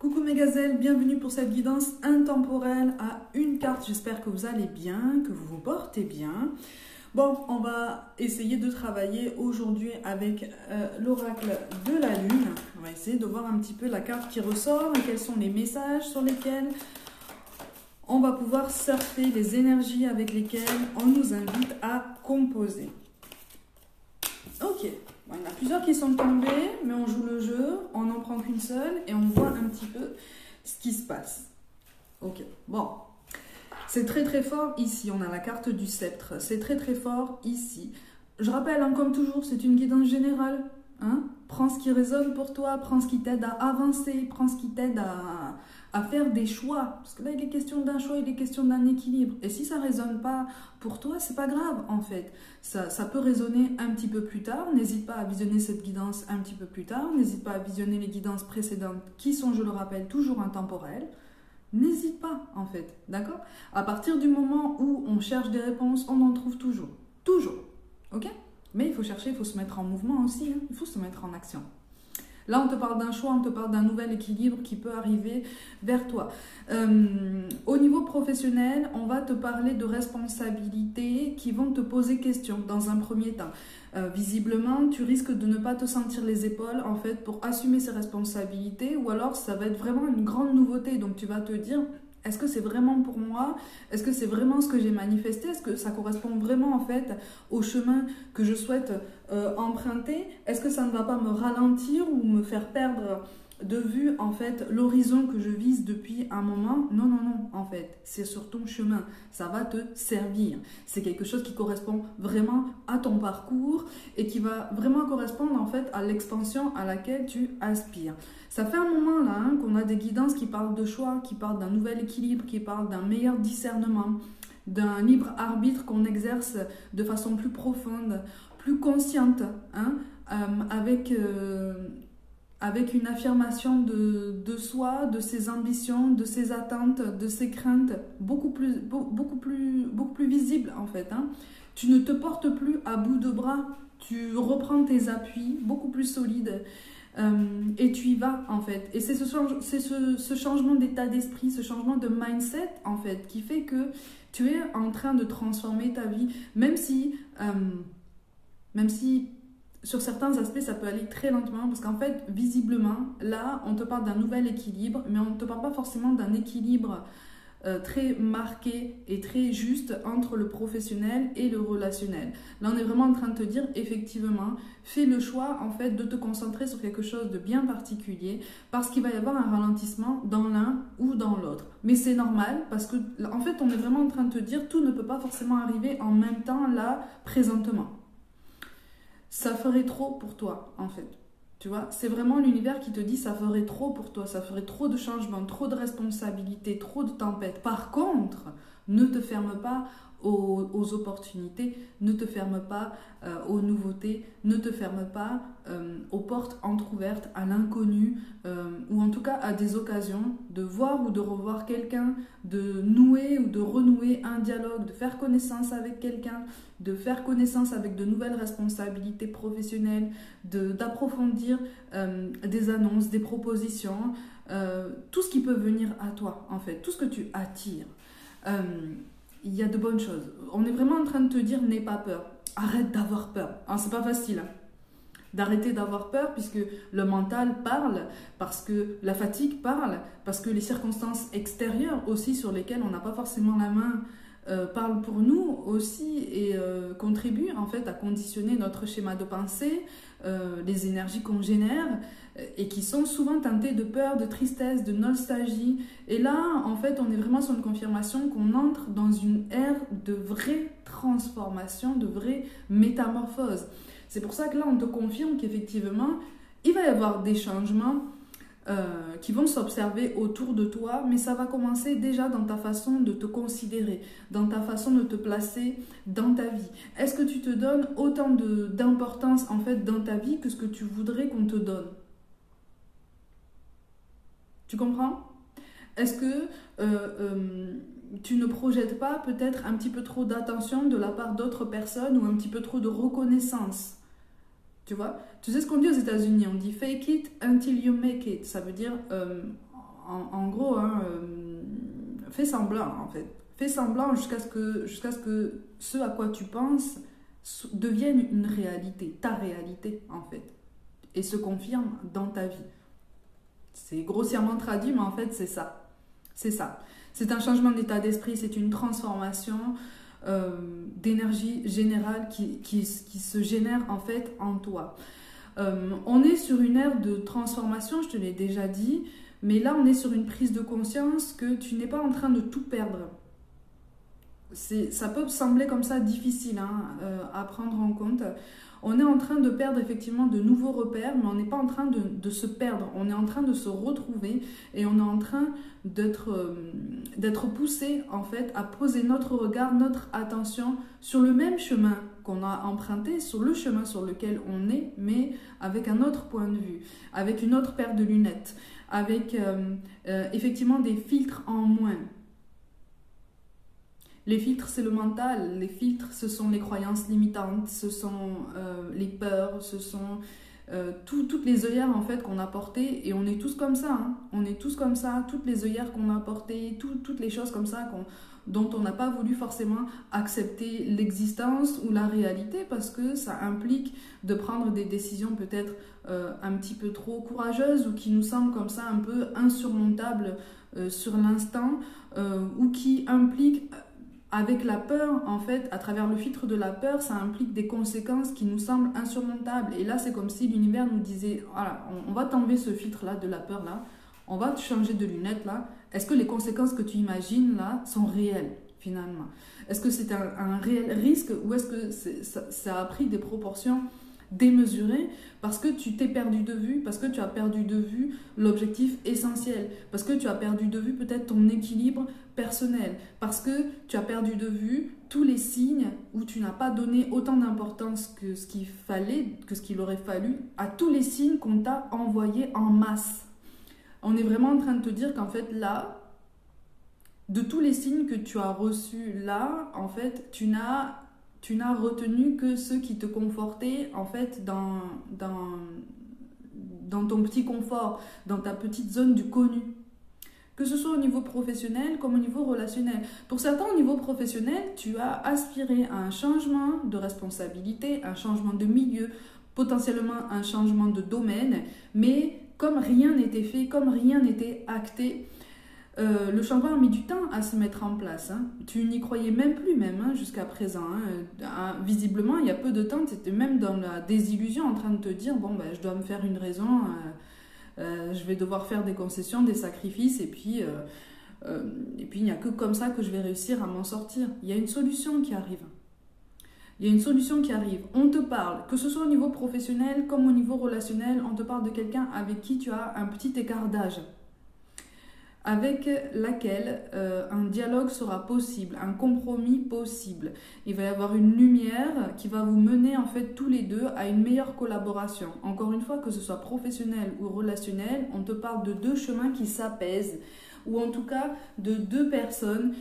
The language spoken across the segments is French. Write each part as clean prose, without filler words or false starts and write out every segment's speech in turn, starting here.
Coucou mes gazelles, bienvenue pour cette guidance intemporelle à une carte. J'espère que vous allez bien, que vous vous portez bien. Bon, on va essayer de travailler aujourd'hui avec l'oracle de la lune. On va essayer de voir un petit peu la carte qui ressort et quels sont les messages sur lesquels on va pouvoir surfer, les énergies avec lesquelles on nous invite à composer. Ok, bon, il y en a plusieurs qui sont tombés, mais on joue le jeu, on n'en prend qu'une seule et on voit un petit peu ce qui se passe. Ok, bon, c'est très très fort ici, on a la carte du sceptre, c'est très très fort ici. Je rappelle, hein, comme toujours, c'est une guidance générale. Hein? Prends ce qui résonne pour toi, prends ce qui t'aide à avancer, prends ce qui t'aide à faire des choix. Parce que là, il est question d'un choix, il est question d'un équilibre. Et si ça ne résonne pas pour toi, c'est pas grave en fait. Ça peut résonner un petit peu plus tard. N'hésite pas à visionner cette guidance un petit peu plus tard. N'hésite pas à visionner les guidances précédentes qui sont, je le rappelle, toujours intemporelles. N'hésite pas en fait, d'accord? À partir du moment où on cherche des réponses, on en trouve toujours. Toujours, ok? Mais il faut chercher, il faut se mettre en mouvement aussi, hein. Il faut se mettre en action. Là, on te parle d'un choix, on te parle d'un nouvel équilibre qui peut arriver vers toi. Au niveau professionnel, on va te parler de responsabilités qui vont te poser question dans un premier temps. Visiblement, tu risques de ne pas te sentir les épaules en fait pour assumer ces responsabilités, ou alors ça va être vraiment une grande nouveauté. Donc tu vas te dire, est-ce que c'est vraiment pour moi? Est-ce que c'est vraiment ce que j'ai manifesté? Est-ce que ça correspond vraiment en fait au chemin que je souhaite emprunter? Est-ce que ça ne va pas me ralentir ou me faire perdre de vue en fait l'horizon que je vise depuis un moment? Non, non, non, en fait, c'est sur ton chemin. Ça va te servir. C'est quelque chose qui correspond vraiment à ton parcours et qui va vraiment correspondre en fait à l'expansion à laquelle tu aspires. Ça fait un moment là hein, qu'on a des guidances qui parlent de choix, qui parlent d'un nouvel équilibre, qui parlent d'un meilleur discernement, d'un libre arbitre qu'on exerce de façon plus profonde, plus consciente, hein, avec une affirmation de soi, de ses ambitions, de ses attentes, de ses craintes, beaucoup plus visible en fait. Hein. Tu ne te portes plus à bout de bras, tu reprends tes appuis, beaucoup plus solides. Et tu y vas en fait. Et c'est ce changement d'état d'esprit, ce changement de mindset en fait qui fait que tu es en train de transformer ta vie, même si sur certains aspects ça peut aller très lentement, parce qu'en fait visiblement là on te parle d'un nouvel équilibre, mais on ne te parle pas forcément d'un équilibre très marqué et très juste entre le professionnel et le relationnel. Là, on est vraiment en train de te dire, effectivement, fais le choix en fait de te concentrer sur quelque chose de bien particulier, parce qu'il va y avoir un ralentissement dans l'un ou dans l'autre. Mais c'est normal, parce que en fait, on est vraiment en train de te dire, tout ne peut pas forcément arriver en même temps là, présentement. Ça ferait trop pour toi, en fait. Tu vois, c'est vraiment l'univers qui te dit ça ferait trop pour toi, ça ferait trop de changements, trop de responsabilités, trop de tempêtes. Par contre, ne te ferme pas aux opportunités, ne te ferme pas aux nouveautés, ne te ferme pas aux portes entrouvertes, à l'inconnu, ou en tout cas à des occasions de voir ou de revoir quelqu'un, de nouer ou de renouer un dialogue, de faire connaissance avec quelqu'un, de faire connaissance avec de nouvelles responsabilités professionnelles, d'approfondir des annonces, des propositions, tout ce qui peut venir à toi en fait, tout ce que tu attires. Il y a de bonnes choses. On est vraiment en train de te dire, n'aie pas peur. Arrête d'avoir peur. Alors, c'est pas facile hein, d'arrêter d'avoir peur, puisque le mental parle, parce que la fatigue parle, parce que les circonstances extérieures aussi sur lesquelles on n'a pas forcément la main parlent pour nous aussi et contribuent en fait à conditionner notre schéma de pensée, les énergies qu'on génère et qui sont souvent teintées de peur, de tristesse, de nostalgie. Et là, en fait, on est vraiment sur une confirmation qu'on entre dans une ère de vraie transformation, de vraie métamorphose. C'est pour ça que là, on te confirme qu'effectivement, il va y avoir des changements qui vont s'observer autour de toi, mais ça va commencer déjà dans ta façon de te considérer, dans ta façon de te placer dans ta vie. Est-ce que tu te donnes autant d'importance en fait dans ta vie que ce que tu voudrais qu'on te donne? Tu comprends? Est-ce que tu ne projettes pas peut-être un petit peu trop d'attention de la part d'autres personnes ou un petit peu trop de reconnaissance? Tu vois? Tu sais ce qu'on dit aux États-Unis? On dit fake it until you make it. Ça veut dire en gros, hein, fais semblant en fait. Fais semblant jusqu'à ce que ce à quoi tu penses devienne une réalité, ta réalité en fait, et se confirme dans ta vie. C'est grossièrement traduit, mais en fait c'est ça. C'est ça. C'est un changement d'état d'esprit, c'est une transformation d'énergie générale qui se génère en fait en toi. On est sur une ère de transformation, je te l'ai déjà dit, mais là on est sur une prise de conscience que tu n'es pas en train de tout perdre. Ça peut sembler comme ça difficile à prendre en compte. On est en train de perdre effectivement de nouveaux repères, mais on n'est pas en train de se perdre. On est en train de se retrouver et on est en train d'être poussé en fait à poser notre regard, notre attention sur le même chemin qu'on a emprunté, sur le chemin sur lequel on est, mais avec un autre point de vue, avec une autre paire de lunettes, avec effectivement des filtres en moins. Les filtres, c'est le mental. Les filtres, ce sont les croyances limitantes, ce sont les peurs, ce sont toutes les œillères en fait qu'on a portées. Et on est tous comme ça. Hein. On est tous comme ça. Toutes les œillères qu'on a portées, toutes les choses comme ça dont on n'a pas voulu forcément accepter l'existence ou la réalité parce que ça implique de prendre des décisions peut-être un petit peu trop courageuses ou qui nous semblent comme ça un peu insurmontables sur l'instant ou qui impliquent avec la peur, en fait, à travers le filtre de la peur, ça implique des conséquences qui nous semblent insurmontables. Et là, c'est comme si l'univers nous disait, voilà, on va t'enlever ce filtre-là, de la peur-là, on va te changer de lunettes, là. Est-ce que les conséquences que tu imagines, là, sont réelles, finalement? Est-ce que c'est un réel risque ou est-ce que ça a pris des proportions démesuré parce que tu t'es perdu de vue, parce que tu as perdu de vue l'objectif essentiel, parce que tu as perdu de vue peut-être ton équilibre personnel, parce que tu as perdu de vue tous les signes où tu n'as pas donné autant d'importance que ce qu'il fallait, que ce qu'il aurait fallu à tous les signes qu'on t'a envoyés en masse. On est vraiment en train de te dire qu'en fait là, de tous les signes que tu as reçus là, en fait, tu n'as retenu que ceux qui te confortaient en fait dans ton petit confort, dans ta petite zone du connu. Que ce soit au niveau professionnel comme au niveau relationnel. Pour certains, au niveau professionnel, tu as aspiré à un changement de responsabilité, un changement de milieu, potentiellement un changement de domaine, mais comme rien n'était fait, comme rien n'était acté, le changement a mis du temps à se mettre en place. Hein. Tu n'y croyais même plus jusqu'à présent. Visiblement, il y a peu de temps, tu étais même dans la désillusion en train de te dire, bon, ben, je dois me faire une raison, je vais devoir faire des concessions, des sacrifices, et puis il n'y a que comme ça que je vais réussir à m'en sortir. Il y a une solution qui arrive. Il y a une solution qui arrive. On te parle, que ce soit au niveau professionnel comme au niveau relationnel, on te parle de quelqu'un avec qui tu as un petit écart d'âge, avec laquelle un dialogue sera possible, un compromis possible. Il va y avoir une lumière qui va vous mener en fait tous les deux à une meilleure collaboration. Encore une fois, que ce soit professionnel ou relationnel, on te parle de deux chemins qui s'apaisent, ou en tout cas de deux personnes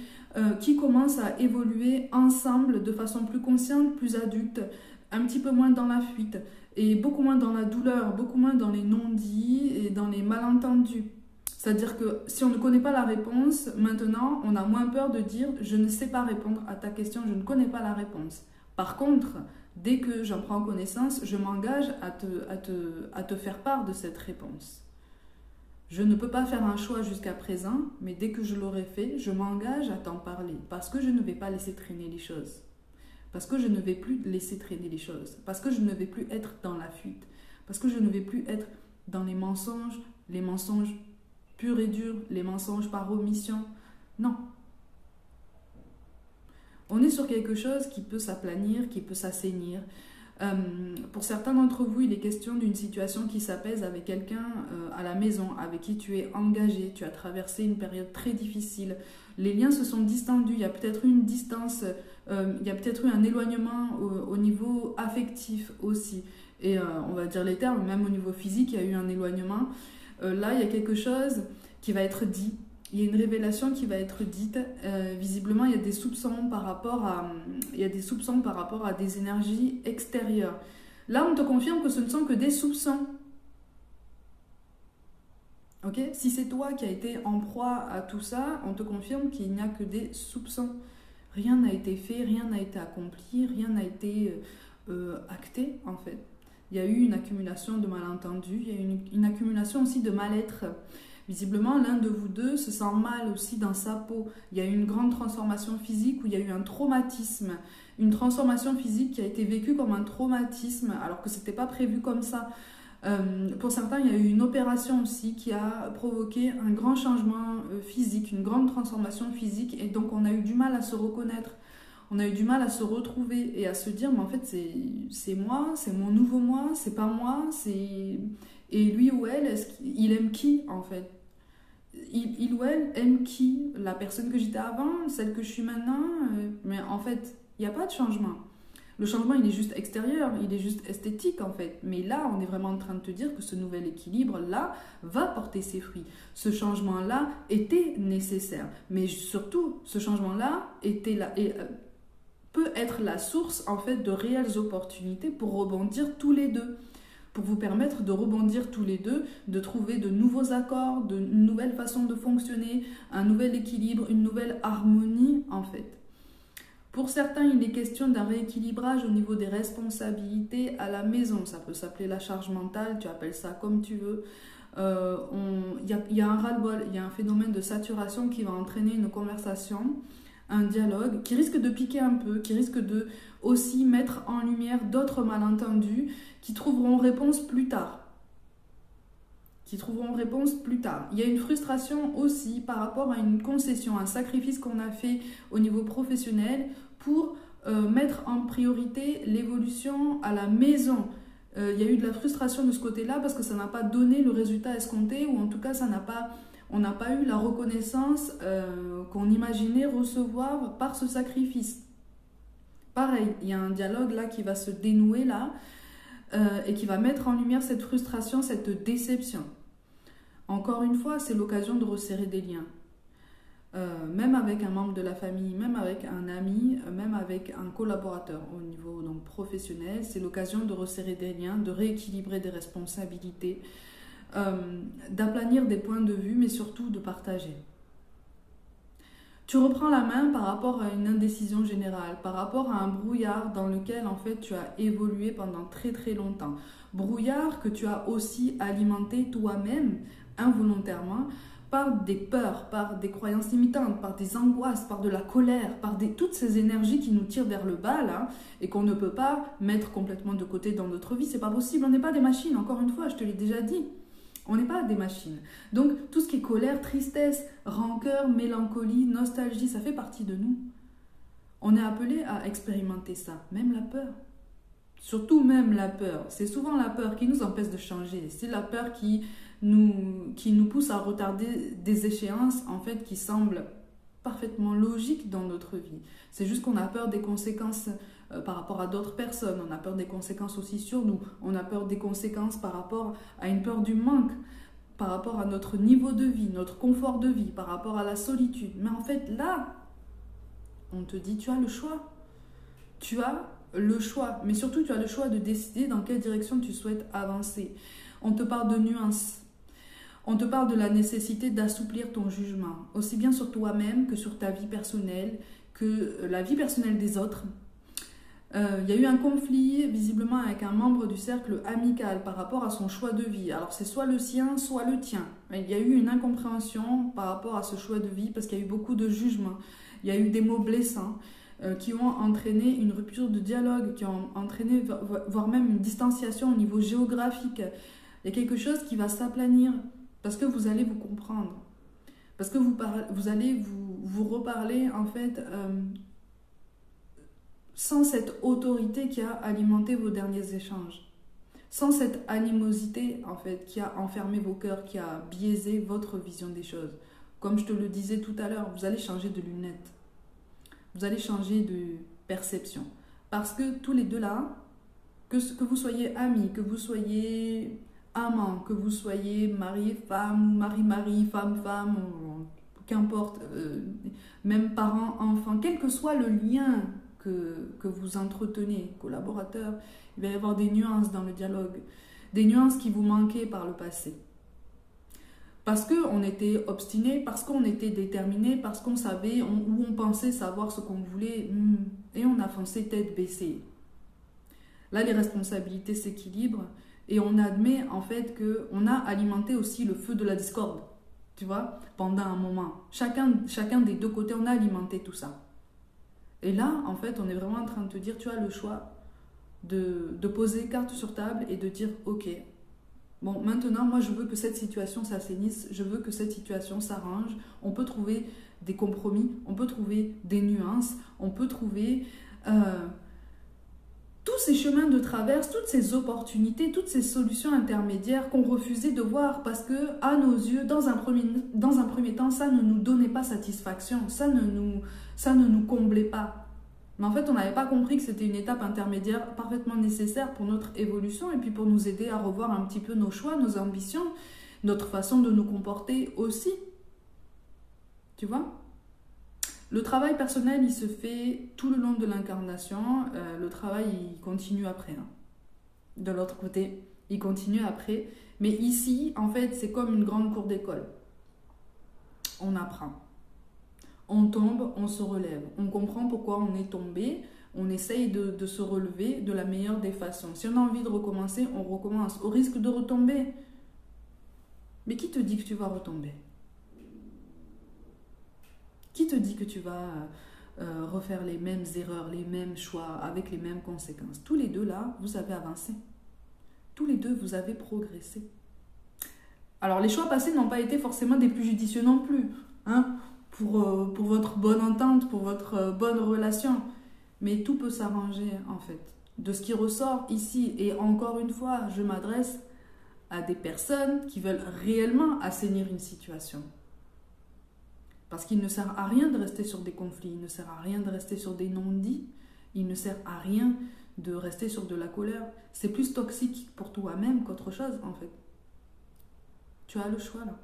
qui commencent à évoluer ensemble de façon plus consciente, plus adulte, un petit peu moins dans la fuite, et beaucoup moins dans la douleur, beaucoup moins dans les non-dits et dans les malentendus. C'est-à-dire que si on ne connaît pas la réponse, maintenant, on a moins peur de dire « je ne sais pas répondre à ta question, je ne connais pas la réponse ». Par contre, dès que j'en prends connaissance, je m'engage à te faire part de cette réponse. Je ne peux pas faire un choix jusqu'à présent, mais dès que je l'aurai fait, je m'engage à t'en parler parce que je ne vais pas laisser traîner les choses. Parce que je ne vais plus laisser traîner les choses. Parce que je ne vais plus être dans la fuite. Parce que je ne vais plus être dans les mensonges pur et dur, les mensonges par omission. Non. On est sur quelque chose qui peut s'aplanir, qui peut s'assainir. Pour certains d'entre vous, il est question d'une situation qui s'apaise avec quelqu'un à la maison, avec qui tu es engagé, tu as traversé une période très difficile. Les liens se sont distendus, il y a peut-être eu une distance, il y a peut-être eu un éloignement au niveau affectif aussi. Et on va dire les termes, même au niveau physique, il y a eu un éloignement. Là, il y a quelque chose qui va être dit. Il y a une révélation qui va être dite. Visiblement, il y a des soupçons par rapport à des énergies extérieures. Là, on te confirme que ce ne sont que des soupçons. Ok? Si c'est toi qui as été en proie à tout ça, on te confirme qu'il n'y a que des soupçons. Rien n'a été fait, rien n'a été accompli, rien n'a été acté en fait. Il y a eu une accumulation de malentendus, il y a eu une accumulation aussi de mal-être. Visiblement, l'un de vous deux se sent mal aussi dans sa peau. Il y a eu une grande transformation physique où il y a eu un traumatisme. Une transformation physique qui a été vécue comme un traumatisme alors que ce n'était pas prévu comme ça. Pour certains, il y a eu une opération aussi qui a provoqué un grand changement physique, une grande transformation physique et donc on a eu du mal à se reconnaître. On a eu du mal à se retrouver et à se dire, mais en fait, c'est moi, c'est mon nouveau moi, c'est pas moi, c'est... Et lui ou elle, il aime qui, en fait? Il ou elle aime qui? La personne que j'étais avant, celle que je suis maintenant? Mais en fait, il n'y a pas de changement. Le changement, il est juste extérieur, il est juste esthétique, en fait. Mais là, on est vraiment en train de te dire que ce nouvel équilibre-là va porter ses fruits. Ce changement-là était nécessaire. Mais surtout, ce changement-là était là... peut être la source en fait de réelles opportunités pour rebondir tous les deux, pour vous permettre de rebondir tous les deux, de trouver de nouveaux accords, de nouvelles façons de fonctionner, un nouvel équilibre, une nouvelle harmonie en fait. Pour certains, il est question d'un rééquilibrage au niveau des responsabilités à la maison. Ça peut s'appeler la charge mentale, tu appelles ça comme tu veux. Il y a un ras-le-bol, il y a un phénomène de saturation qui va entraîner une conversation, un dialogue qui risque de piquer un peu, qui risque de aussi mettre en lumière d'autres malentendus qui trouveront réponse plus tard. Il y a une frustration aussi par rapport à une concession, un sacrifice qu'on a fait au niveau professionnel pour mettre en priorité l'évolution à la maison. Il y a eu de la frustration de ce côté-là parce que ça n'a pas donné le résultat escompté ou en tout cas on n'a pas eu la reconnaissance qu'on imaginait recevoir par ce sacrifice. Pareil, il y a un dialogue là qui va se dénouer là et qui va mettre en lumière cette frustration, cette déception. Encore une fois, c'est l'occasion de resserrer des liens. Même avec un membre de la famille, même avec un ami, même avec un collaborateur au niveau donc, professionnel, c'est l'occasion de resserrer des liens, de rééquilibrer des responsabilités, d'aplanir des points de vue, mais surtout de partager. Tu reprends la main par rapport à une indécision générale, par rapport à un brouillard dans lequel en fait tu as évolué pendant très très longtemps. Brouillard que tu as aussi alimenté toi-même involontairement par des peurs, par des croyances limitantes, par des angoisses, par de la colère, par toutes ces énergies qui nous tirent vers le bas là et qu'on ne peut pas mettre complètement de côté dans notre vie. C'est pas possible, on n'est pas des machines, encore une fois, je te l'ai déjà dit. On n'est pas des machines. Donc, tout ce qui est colère, tristesse, rancœur, mélancolie, nostalgie, ça fait partie de nous. On est appelé à expérimenter ça, même la peur. Surtout même la peur. C'est souvent la peur qui nous empêche de changer. C'est la peur qui nous pousse à retarder des échéances, en fait, qui semblent parfaitement logiques dans notre vie. C'est juste qu'on a peur des conséquences par rapport à d'autres personnes, on a peur des conséquences aussi sur nous, on a peur des conséquences par rapport à une peur du manque, par rapport à notre niveau de vie, notre confort de vie, par rapport à la solitude. Mais en fait, là, on te dit, tu as le choix. Tu as le choix, mais surtout, tu as le choix de décider dans quelle direction tu souhaites avancer. On te parle de nuances. On te parle de la nécessité d'assouplir ton jugement, aussi bien sur toi-même que sur ta vie personnelle, que la vie personnelle des autres. Il y a eu un conflit visiblement avec un membre du cercle amical par rapport à son choix de vie. Alors c'est soit le sien, soit le tien. Il y a eu une incompréhension par rapport à ce choix de vie parce qu'il y a eu beaucoup de jugements. Il y a eu des mots blessants qui ont entraîné une rupture de dialogue, qui ont entraîné voire même une distanciation au niveau géographique. Il y a quelque chose qui va s'aplanir parce que vous allez vous comprendre. Parce que vous allez vous reparler en fait... sans cette autorité qui a alimenté vos derniers échanges, sans cette animosité en fait qui a enfermé vos cœurs, qui a biaisé votre vision des choses. Comme je te le disais tout à l'heure, vous allez changer de lunettes, vous allez changer de perception. Parce que tous les deux là, que vous soyez amis, que vous soyez amants, que vous soyez mari-femme, mari-mari, femme-femme, qu'importe, même parents, enfants, quel que soit le lien que vous entretenez, collaborateurs, il va y avoir des nuances dans le dialogue, des nuances qui vous manquaient par le passé. Parce qu'on était obstiné, parce qu'on était déterminé, parce qu'on savait ou on pensait savoir ce qu'on voulait, et on a foncé tête baissée. Là, les responsabilités s'équilibrent et on admet en fait qu'on a alimenté aussi le feu de la discorde, tu vois, pendant un moment. Chacun des deux côtés, on a alimenté tout ça. Et là, en fait, on est vraiment en train de te dire, tu as le choix de poser carte sur table et de dire, ok, bon, maintenant, moi, je veux que cette situation s'assainisse, je veux que cette situation s'arrange. On peut trouver des compromis, on peut trouver des nuances, on peut trouver tous ces chemins de traverse, toutes ces opportunités, toutes ces solutions intermédiaires qu'on refusait de voir parce que, à nos yeux, dans un premier temps, ça ne nous donnait pas satisfaction, ça ne nous comblait pas. Mais en fait, on n'avait pas compris que c'était une étape intermédiaire parfaitement nécessaire pour notre évolution et puis pour nous aider à revoir un petit peu nos choix, nos ambitions, notre façon de nous comporter aussi. Tu vois ? Le travail personnel, il se fait tout le long de l'incarnation. Le travail, il continue après. Hein. De l'autre côté, il continue après. Mais ici, en fait, c'est comme une grande cour d'école. On apprend. On tombe, on se relève. On comprend pourquoi on est tombé. On essaye de se relever de la meilleure des façons. Si on a envie de recommencer, on recommence. Au risque de retomber. Mais qui te dit que tu vas retomber ? Qui te dit que tu vas refaire les mêmes erreurs, les mêmes choix, avec les mêmes conséquences ? Tous les deux, là, vous avez avancé. Tous les deux, vous avez progressé. Alors, les choix passés n'ont pas été forcément des plus judicieux non plus, hein, pour votre bonne entente, pour votre bonne relation. Mais tout peut s'arranger, en fait. De ce qui ressort ici, et encore une fois, je m'adresse à des personnes qui veulent réellement assainir une situation. Parce qu'il ne sert à rien de rester sur des conflits, il ne sert à rien de rester sur des non-dits, il ne sert à rien de rester sur de la colère. C'est plus toxique pour toi-même qu'autre chose, en fait. Tu as le choix, là.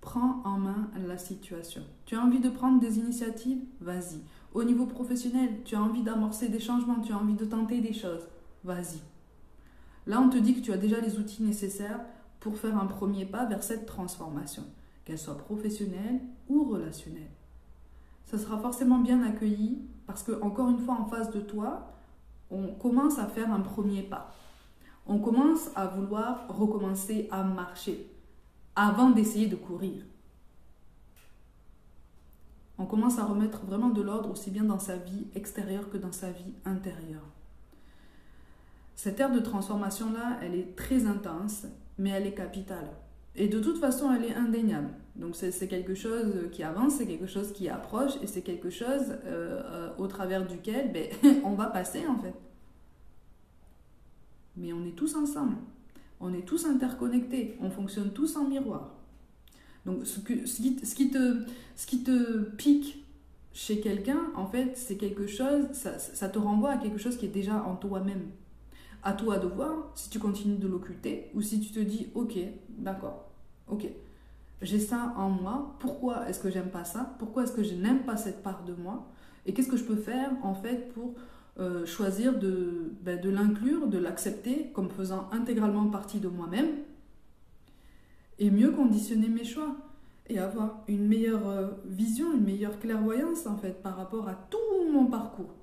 Prends en main la situation. Tu as envie de prendre des initiatives ? Vas-y. Au niveau professionnel, tu as envie d'amorcer des changements, tu as envie de tenter des choses ? Vas-y. Là, on te dit que tu as déjà les outils nécessaires pour faire un premier pas vers cette transformation. Qu'elle soit professionnelle ou relationnelle. Ça sera forcément bien accueilli parce que, encore une fois, en face de toi, on commence à faire un premier pas. On commence à vouloir recommencer à marcher avant d'essayer de courir. On commence à remettre vraiment de l'ordre aussi bien dans sa vie extérieure que dans sa vie intérieure. Cette ère de transformation-là, elle est très intense, mais elle est capitale. Et de toute façon, elle est indéniable. Donc c'est quelque chose qui avance, c'est quelque chose qui approche, et c'est quelque chose au travers duquel on va passer en fait. Mais on est tous ensemble, on est tous interconnectés, on fonctionne tous en miroir. Donc ce qui te pique chez quelqu'un, en fait, c'est quelque chose, ça te renvoie à quelque chose qui est déjà en toi-même. À toi de voir si tu continues de l'occulter ou si tu te dis ok, d'accord, ok, j'ai ça en moi, pourquoi est-ce que j'aime pas ça, pourquoi est-ce que je n'aime pas cette part de moi et qu'est-ce que je peux faire en fait pour choisir de l'inclure, de l'accepter comme faisant intégralement partie de moi-même et mieux conditionner mes choix et avoir une meilleure vision, une meilleure clairvoyance en fait par rapport à tout mon parcours.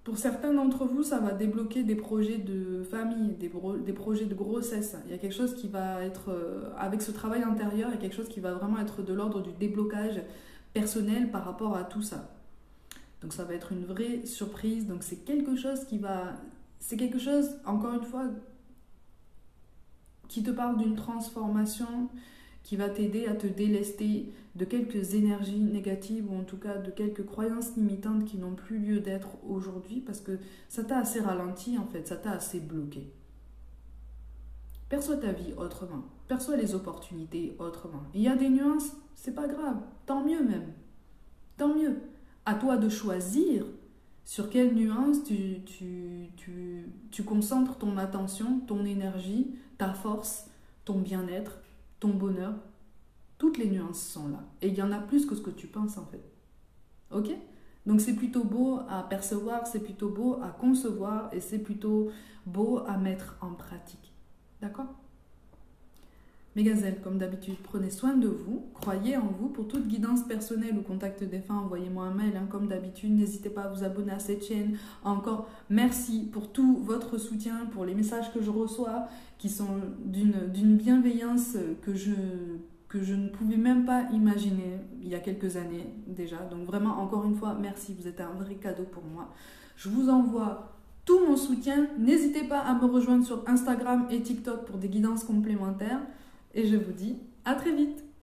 Pour certains d'entre vous, ça va débloquer des projets de famille, des projets de grossesse. Il y a quelque chose qui va être, avec ce travail intérieur, il y a quelque chose qui va vraiment être de l'ordre du déblocage personnel par rapport à tout ça. Donc ça va être une vraie surprise. Donc c'est quelque chose encore une fois, qui te parle d'une transformation qui va t'aider à te délester de quelques énergies négatives ou en tout cas de quelques croyances limitantes qui n'ont plus lieu d'être aujourd'hui parce que ça t'a assez ralenti en fait, ça t'a assez bloqué. Perçois ta vie autrement, perçois les opportunités autrement. Il y a des nuances, c'est pas grave, tant mieux même, tant mieux. À toi de choisir sur quelles nuances tu concentres ton attention, ton énergie, ta force, ton bien-être, ton bonheur. Toutes les nuances sont là. Et il y en a plus que ce que tu penses en fait. Ok ? Donc c'est plutôt beau à percevoir, c'est plutôt beau à concevoir et c'est plutôt beau à mettre en pratique. D'accord ? Mes gazelles, comme d'habitude, prenez soin de vous, croyez en vous. Pour toute guidance personnelle ou contact défunt, envoyez-moi un mail, comme d'habitude. N'hésitez pas à vous abonner à cette chaîne. Encore merci pour tout votre soutien, pour les messages que je reçois, qui sont d'une bienveillance que je ne pouvais même pas imaginer il y a quelques années déjà. Donc vraiment, encore une fois, merci, vous êtes un vrai cadeau pour moi. Je vous envoie tout mon soutien. N'hésitez pas à me rejoindre sur Instagram et TikTok pour des guidances complémentaires. Et je vous dis à très vite.